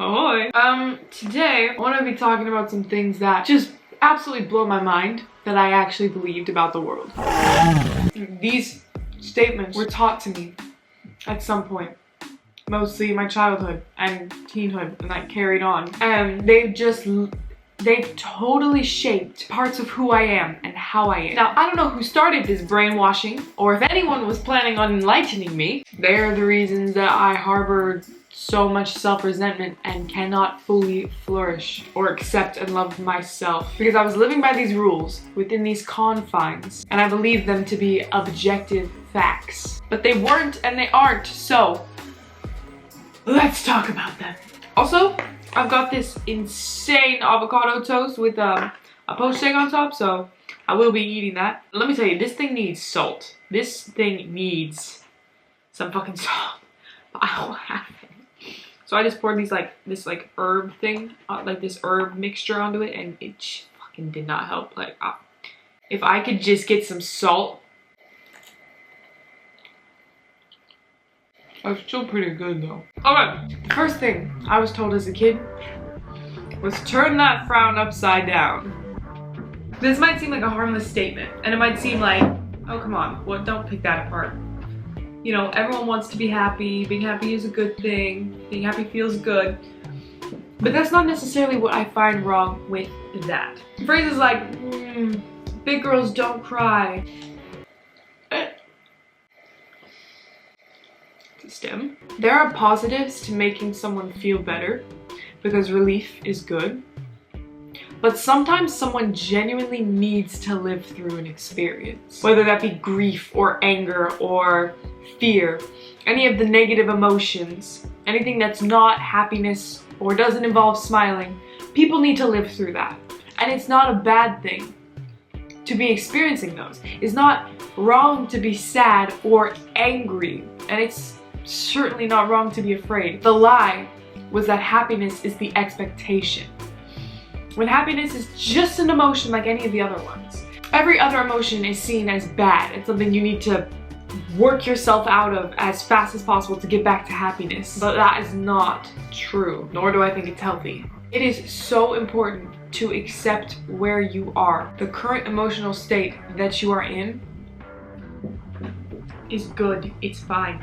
Ahoy! Today I want to be talking about some things that just absolutely blow my mind that I actually believed about the world. These statements were taught to me at some point, mostly in my childhood and teenhood, and that carried on. And they've totally shaped parts of who I am and how I am. Now, I don't know who started this brainwashing, or if anyone was planning on enlightening me. They're the reasons that I harbored so much self-resentment and cannot fully flourish or accept and love myself. Because I was living by these rules within these confines, and I believed them to be objective facts. But they weren't and they aren't, so let's talk about them. Also, I've got this insane avocado toast with a poached egg on top, so I will be eating that. Let me tell you, this thing needs salt. This thing needs some fucking salt. But I don't have it. So I just poured this herb thing, this herb mixture onto it, and it fucking did not help. If I could just get some salt. It's still pretty good though. Okay, the first thing I was told as a kid was turn that frown upside down. This might seem like a harmless statement, and it might seem like, oh come on, what? Don't pick that apart. You know, everyone wants to be happy. Being happy is a good thing. Being happy feels good. But that's not necessarily what I find wrong with that. Phrases like, big girls don't cry. Stem. There are positives to making someone feel better because relief is good. But sometimes someone genuinely needs to live through an experience. Whether that be grief or anger or fear, any of the negative emotions, anything that's not happiness or doesn't involve smiling, people need to live through that. And it's not a bad thing to be experiencing those. It's not wrong to be sad or angry, and it's certainly not wrong to be afraid. The lie was that happiness is the expectation, when happiness is just an emotion like any of the other ones. Every other emotion is seen as bad and something you need to work yourself out of as fast as possible to get back to happiness. But that is not true, nor do I think it's healthy. It is so important to accept where you are. The current emotional state that you are in is good, it's fine,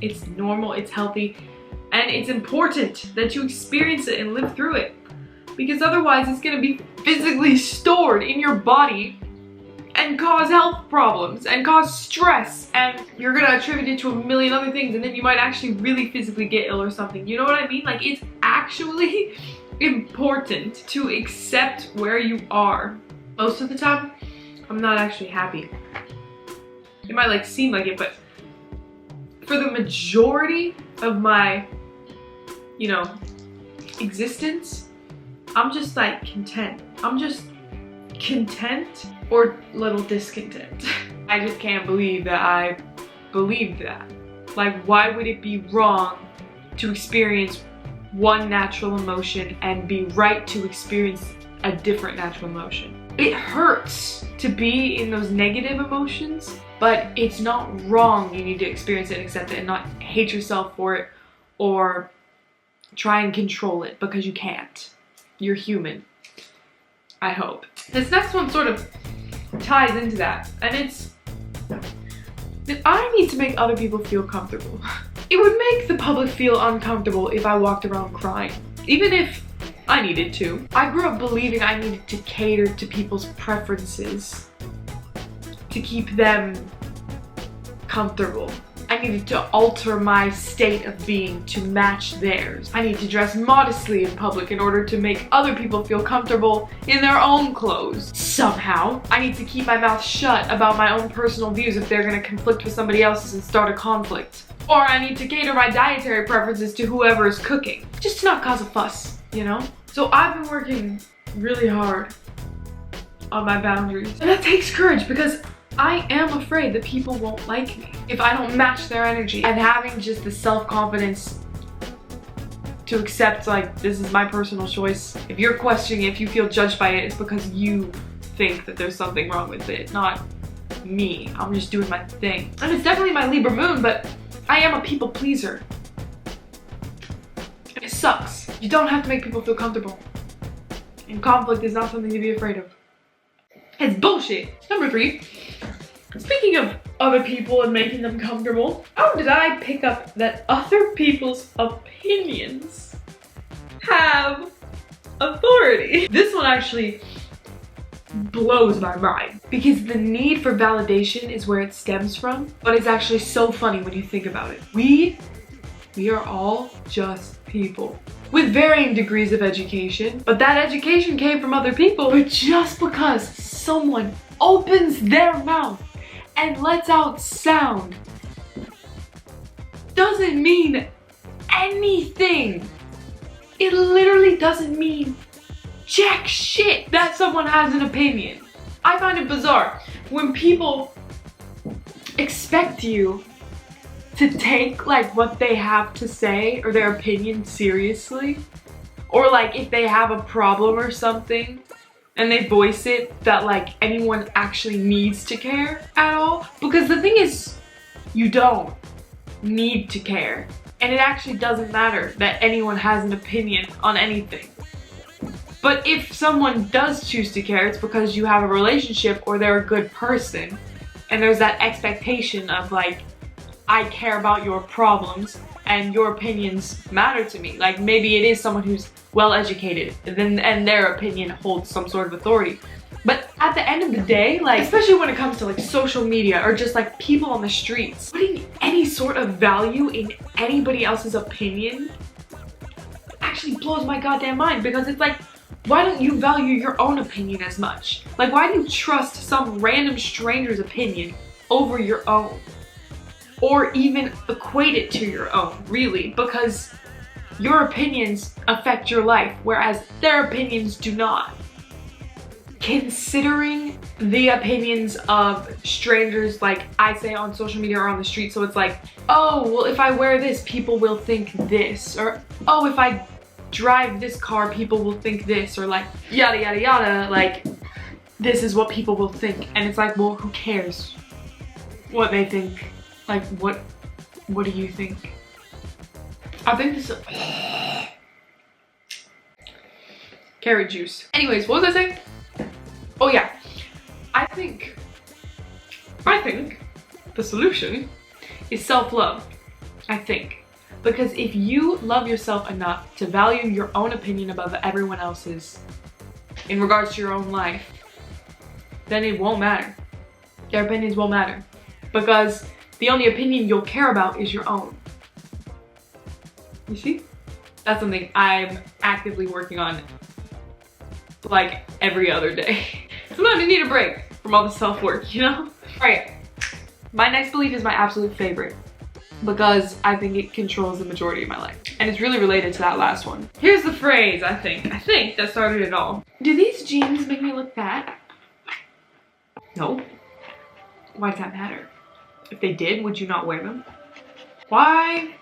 it's normal, it's healthy, and it's important that you experience it and live through it. Because otherwise it's gonna be physically stored in your body and cause health problems and cause stress, and you're gonna attribute it to a million other things, and then you might actually really physically get ill or something. You know what I mean? Like, it's actually important to accept where you are. Most of the time, I'm not actually happy. It might seem like it, but for the majority of my, existence, I'm just content. I'm just content or little discontent. I just can't believe that I believed that. Why would it be wrong to experience one natural emotion and be right to experience a different natural emotion? It hurts to be in those negative emotions, but it's not wrong. You need to experience it and accept it and not hate yourself for it or try and control it, because you can't. You're human. I hope. This next one sort of ties into that, and it's that I need to make other people feel comfortable. It would make the public feel uncomfortable if I walked around crying, even if I needed to. I grew up believing I needed to cater to people's preferences to keep them comfortable. I needed to alter my state of being to match theirs. I need to dress modestly in public in order to make other people feel comfortable in their own clothes. Somehow, I need to keep my mouth shut about my own personal views if they're gonna conflict with somebody else's and start a conflict. Or I need to cater my dietary preferences to whoever is cooking, just to not cause a fuss, So I've been working really hard on my boundaries. And that takes courage, because I am afraid that people won't like me if I don't match their energy. And having just the self-confidence to accept, this is my personal choice. If you're questioning if you feel judged by it, it's because you think that there's something wrong with it, not me. I'm just doing my thing. And it's definitely my Libra moon, but I am a people pleaser. It sucks. You don't have to make people feel comfortable. And conflict is not something to be afraid of. It's bullshit. Number 3. Speaking of other people and making them comfortable, how did I pick up that other people's opinions have authority? This one actually blows my mind because the need for validation is where it stems from, but it's actually so funny when you think about it. We are all just people with varying degrees of education, but that education came from other people. But just because someone opens their mouth and lets out sound doesn't mean anything. It literally doesn't mean jack shit that someone has an opinion. I find it bizarre when people expect you to take like what they have to say or their opinion seriously, or like if they have a problem or something and they voice it, that like anyone actually needs to care at all. Because the thing is, you don't need to care, and it actually doesn't matter that anyone has an opinion on anything. But if someone does choose to care, it's because you have a relationship or they're a good person, and there's that expectation of like, I care about your problems and your opinions matter to me. Like maybe it is someone who's well educated and their opinion holds some sort of authority. But at the end of the day, like, especially when it comes to like social media or just like people on the streets, putting any sort of value in anybody else's opinion actually blows my goddamn mind, because it's like, why don't you value your own opinion as much? Like, why do you trust some random stranger's opinion over your own? Or even equate it to your own, really, because your opinions affect your life, whereas their opinions do not. Considering the opinions of strangers, like I say on social media or on the street, so it's like, oh, well, if I wear this, people will think this, or oh, if I drive this car, people will think this, or like yada yada yada, like this is what people will think. And it's like, well, who cares what they think? Like, what do you think? I think this is carrot juice. Anyways, what was I saying? Oh yeah, I think the solution is self-love. I think. Because if you love yourself enough to value your own opinion above everyone else's in regards to your own life, then it won't matter. Their opinions won't matter. Because the only opinion you'll care about is your own. You see? That's something I'm actively working on like every other day. Sometimes you need a break from all the self-work, you know? Alright, my next belief is my absolute favorite, because I think it controls the majority of my life. And it's really related to that last one. Here's the phrase, I think that started it all. Do these jeans make me look fat? No. Why does that matter? If they did, would you not wear them? Why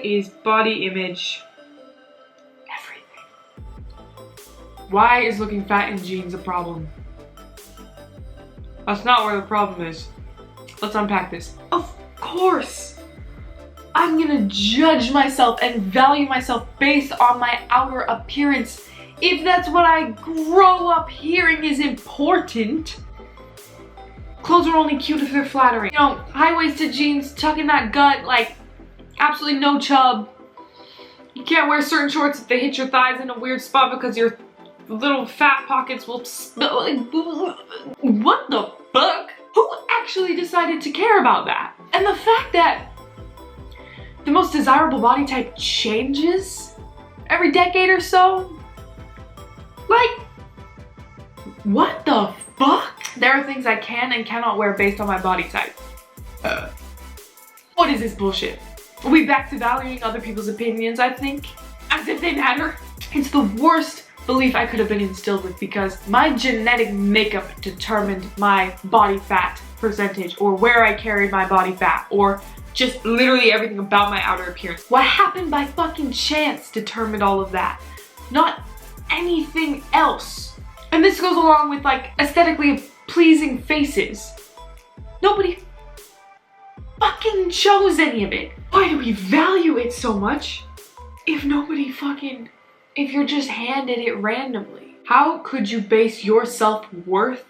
is body image everything? Why is looking fat in jeans a problem? That's not where the problem is. Let's unpack this. Of course, I'm gonna judge myself and value myself based on my outer appearance if that's what I grow up hearing is important. Clothes are only cute if they're flattering. You know, high-waisted jeans, tucking that gut, like absolutely no chub. You can't wear certain shorts if they hit your thighs in a weird spot because your little fat pockets will spill. What the fuck? Who actually decided to care about that? And the fact that the most desirable body type changes every decade or so? Like, what the fuck? There are things I can and cannot wear based on my body type. What is this bullshit? Are we back to valuing other people's opinions, I think? As if they matter? It's the worst belief I could have been instilled with, because my genetic makeup determined my body fat percentage, or where I carried my body fat, or just literally everything about my outer appearance. What happened by fucking chance determined all of that, not anything else. And this goes along with like aesthetically pleasing faces. Nobody fucking chose any of it? Why do we value it so much if if you're just handed it randomly? How could you base your self-worth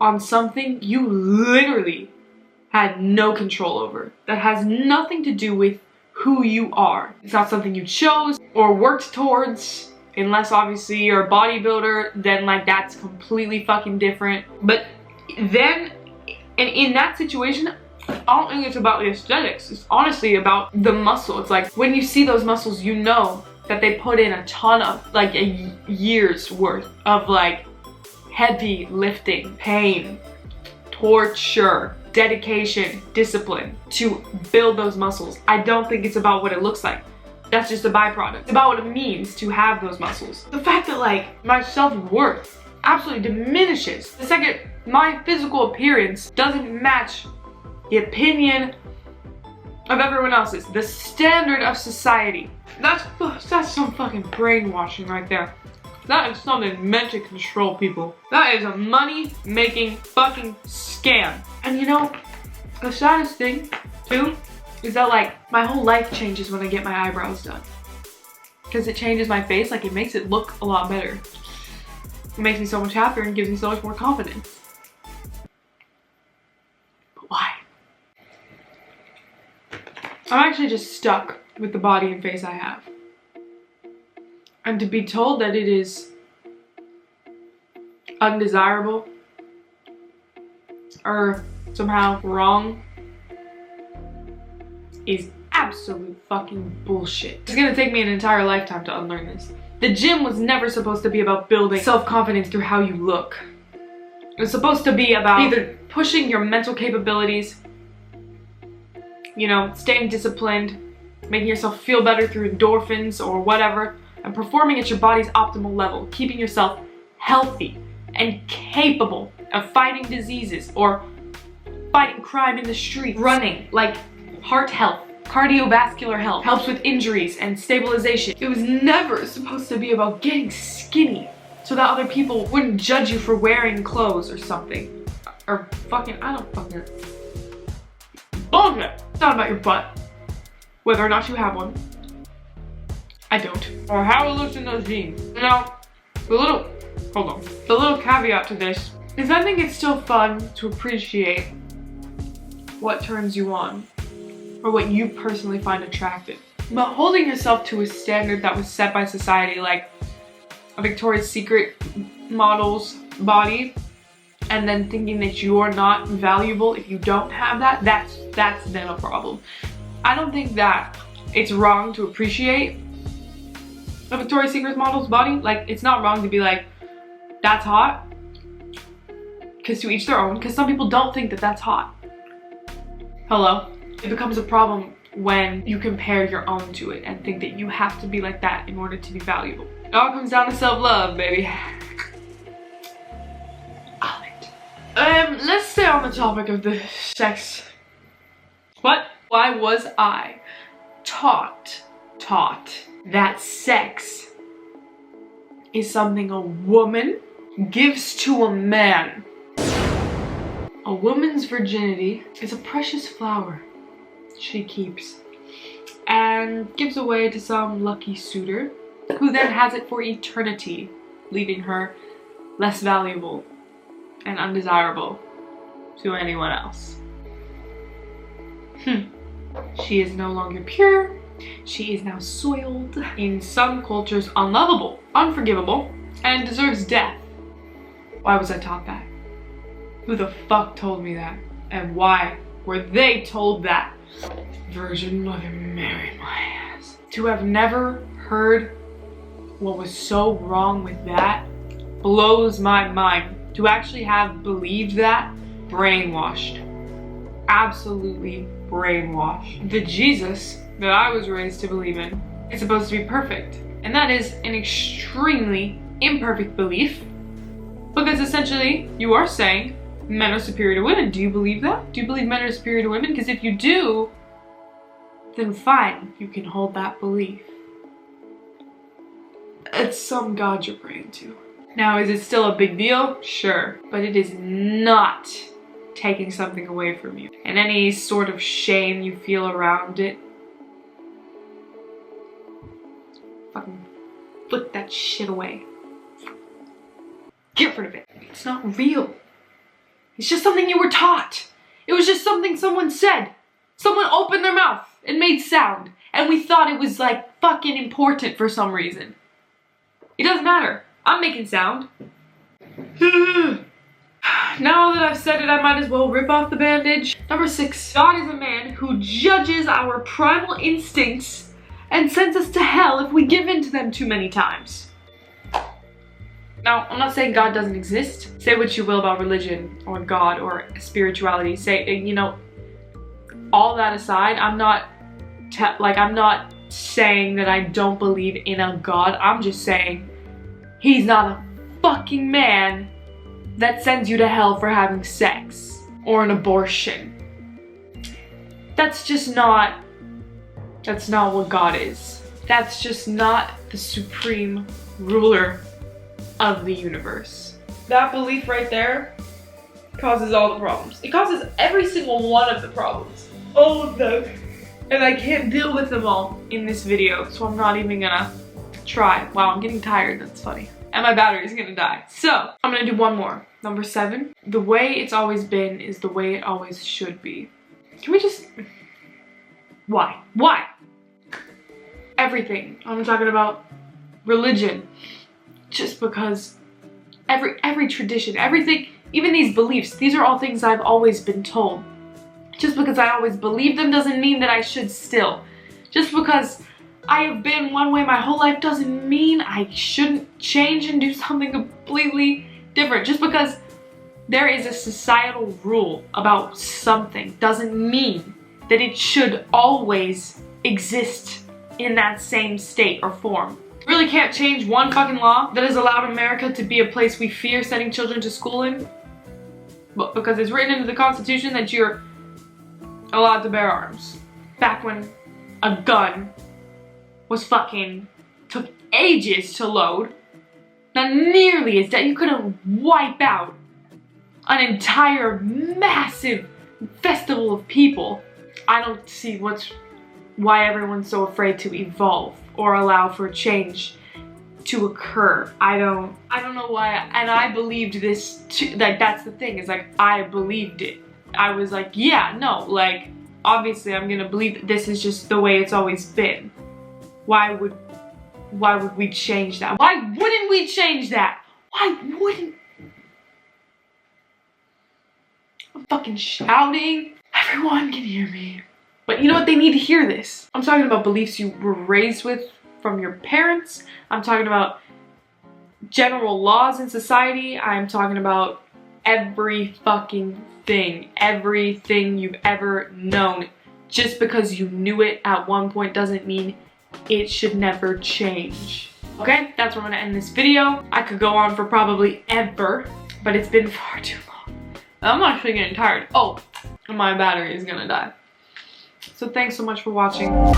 on something you literally had no control over, that has nothing to do with who you are? It's not something you chose or worked towards, unless obviously you're a bodybuilder, then like that's completely fucking different. But then, and in that situation, I don't think it's about the aesthetics. It's honestly about the muscle. It's like when you see those muscles, you know that they put in a ton of, like a year's worth of like heavy lifting, pain, torture, dedication, discipline to build those muscles. I don't think it's about what it looks like. That's just a byproduct. It's about what it means to have those muscles. The fact that like my self-worth absolutely diminishes the second my physical appearance doesn't match the opinion of everyone else's, the standard of society. That's some fucking brainwashing right there. That is something meant to control people. That is a money-making fucking scam. And you know, the saddest thing too is that like my whole life changes when I get my eyebrows done. Because it changes my face, like it makes it look a lot better. It makes me so much happier and gives me so much more confidence. But why? I'm actually just stuck with the body and face I have. And to be told that it is undesirable or somehow wrong is absolute fucking bullshit. It's gonna take me an entire lifetime to unlearn this. The gym was never supposed to be about building self-confidence through how you look. It was supposed to be about either pushing your mental capabilities, you know, staying disciplined, making yourself feel better through endorphins or whatever, and performing at your body's optimal level, keeping yourself healthy and capable of fighting diseases or fighting crime in the street, running, like heart health, cardiovascular health, helps with injuries and stabilization. It was never supposed to be about getting skinny so that other people wouldn't judge you for wearing clothes or something. Or fucking, I don't fucking... Bullshit! It's not about your butt. Whether or not you have one. I don't. Or how it looks in those jeans. Now, the little caveat to this is I think it's still fun to appreciate what turns you on or what you personally find attractive. But holding yourself to a standard that was set by society, like a Victoria's Secret model's body, and then thinking that you're not valuable if you don't have that, that's then a problem. I don't think that it's wrong to appreciate a Victoria's Secret model's body. Like, it's not wrong to be like, that's hot. Because to each their own. Because some people don't think that that's hot. Hello? It becomes a problem when you compare your own to it and think that you have to be like that in order to be valuable. It all comes down to self-love, baby. Let's stay on the topic of the sex. What? Why was I taught that sex is something a woman gives to a man? A woman's virginity is a precious flower she keeps and gives away to some lucky suitor who then has it for eternity, leaving her less valuable and undesirable to anyone else. She is no longer pure. She is now soiled, in some cultures unlovable, unforgivable, and deserves death. Why was I taught that? Who the fuck told me that? And why were they told that? Virgin Mother Mary, my ass. To have never heard what was so wrong with that blows my mind. To actually have believed that, brainwashed. Absolutely brainwashed. The Jesus that I was raised to believe in is supposed to be perfect. And that is an extremely imperfect belief, because essentially you are saying men are superior to women. Do you believe that? Do you believe men are superior to women? Because if you do, then fine, you can hold that belief. It's some god you're praying to. Now, is it still a big deal? Sure. But it is not taking something away from you. And any sort of shame you feel around it, fucking put that shit away. Get rid of it. It's not real. It's just something you were taught. It was just something someone said. Someone opened their mouth and made sound. And we thought it was like fucking important for some reason. It doesn't matter. I'm making sound. Now that I've said it, I might as well rip off the bandage. Number 6. God is a man who judges our primal instincts and sends us to hell if we give in to them too many times. Now, I'm not saying God doesn't exist. Say what you will about religion or God or spirituality. Say, you know, all that aside, I'm not saying that I don't believe in a God. I'm just saying he's not a fucking man that sends you to hell for having sex or an abortion. That's not what God is. That's just not the supreme ruler of the universe. That belief right there causes all the problems. It causes every single one of the problems. All of them. And I can't deal with them all in this video, so I'm not even gonna try. Wow, I'm getting tired, that's funny. And my battery's gonna die. So, I'm gonna do one more. Number 7. The way it's always been is the way it always should be. Can we just... Why? Why? Everything. I'm talking about religion. Just because every tradition, everything, even these beliefs, these are all things I've always been told. Just because I always believe them doesn't mean that I should still. Just because I have been one way my whole life doesn't mean I shouldn't change and do something completely different. Just because there is a societal rule about something doesn't mean that it should always exist in that same state or form. Really can't change one fucking law that has allowed America to be a place we fear sending children to school in, but because it's written into the Constitution that you're allowed to bear arms. Back when a gun was took ages to load, not nearly as that you couldn't wipe out an entire massive festival of people. I don't see why everyone's so afraid to evolve or allow for change to occur. I don't know why, and I believed this too, like that's the thing, is like I believed it. I was like, yeah, no, like obviously I'm gonna believe that this is just the way it's always been. Why would we change that? Why wouldn't we change that? Why wouldn't? I'm fucking shouting. Everyone can hear me. But you know what? They need to hear this. I'm talking about beliefs you were raised with from your parents. I'm talking about general laws in society. I'm talking about every fucking thing. Everything you've ever known. Just because you knew it at one point doesn't mean it should never change. Okay? That's where I'm gonna end this video. I could go on for probably ever, but it's been far too long. I'm actually getting tired. Oh, my battery is gonna die. So thanks so much for watching.